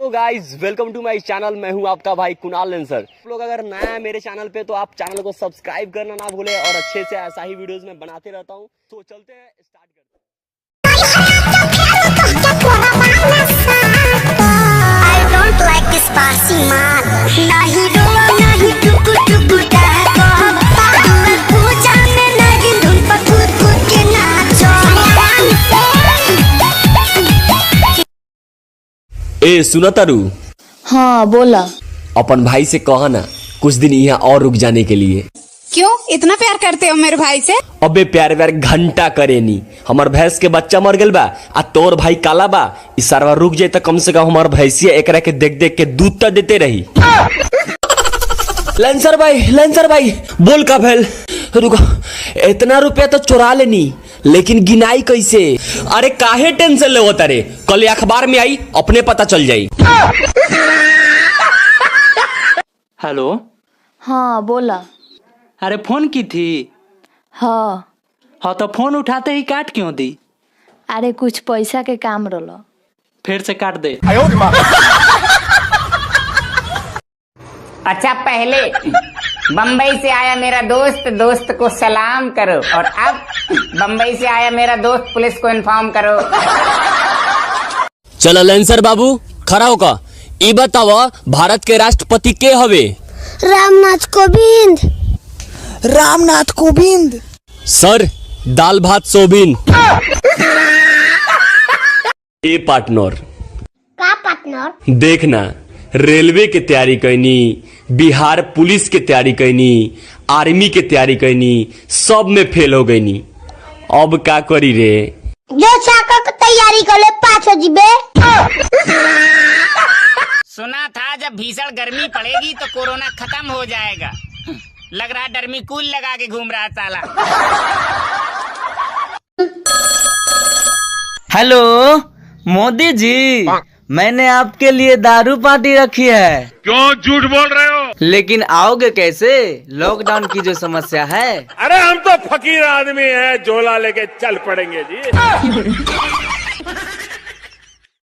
तो guys welcome two माय channel. मैं हूं आपका भाई कुणाल लेंसर। आप लोग अगर नया है मेरे चैनल पे तो आप चैनल को सब्सक्राइब करना ना भूले और अच्छे से ऐसा ही वीडियोस में बनाते रहता हूं। तो चलते हैं, स्टार्ट करते हैं। ए सुना तारू। हाँ बोला। अपन भाई से कहा ना कुछ दिन यहाँ और रुक जाने के लिए। क्यों इतना प्यार करते हो मेरे भाई से? अबे प्यार व्यार घंटा करे नी। हमार भैंस के बच्चा मर गल बा आ तोर भाई काला बा। इस सारवा रुक जाए तो कम से कम हमार भैंसिया एकरा के देख देख के दूध तो देते रही। लेंसर भाई बोल का भैल। रुको, इतना रुपया तो चुरा लेनी लेकिन गिनाई कैसे? अरे काहे टेंशन ले होता रे, कल अखबार में आई अपने पता चल जाई। हेलो। हाँ बोला। अरे फोन की थी? हाँ तो फोन उठाते ही काट क्यों दी? अरे कुछ पैसा के काम रोलो। फिर से काट दे। अच्छा, पहले बम्बई से आया मेरा दोस्त को सलाम करो, और अब बम्बई से आया मेरा दोस्त पुलिस को इन्फॉर्म करो। चलो लेंसर बाबू खड़ा होका, ई बतावा भारत के राष्ट्रपति के हवे? रामनाथ कोविंद। सर दाल भात सोबिन। ए पार्टनर का पार्टनर? देखना, रेलवे के तैयारी कैनी, बिहार पुलिस के तैयारी कैनी, आर्मी के तैयारी कैनी, सब में फेल हो गईनी। अब का करी रे? जो चाका की तैयारी कर ले पाछो जीबे। सुना था जब भीषण गर्मी पड़ेगी तो कोरोना खत्म हो जाएगा। लग रहा डर्मीकूल लगा के घूम रहा साला। हेलो मोदी जी, मैंने आपके लिए दारू पार्टी रखी है। क्यों झूठ बोल रहे हो? लेकिन आओगे कैसे? लॉकडाउन की जो समस्या है। अरे हम तो फकीर आदमी हैं, झोला लेके चल पड़ेंगे जी।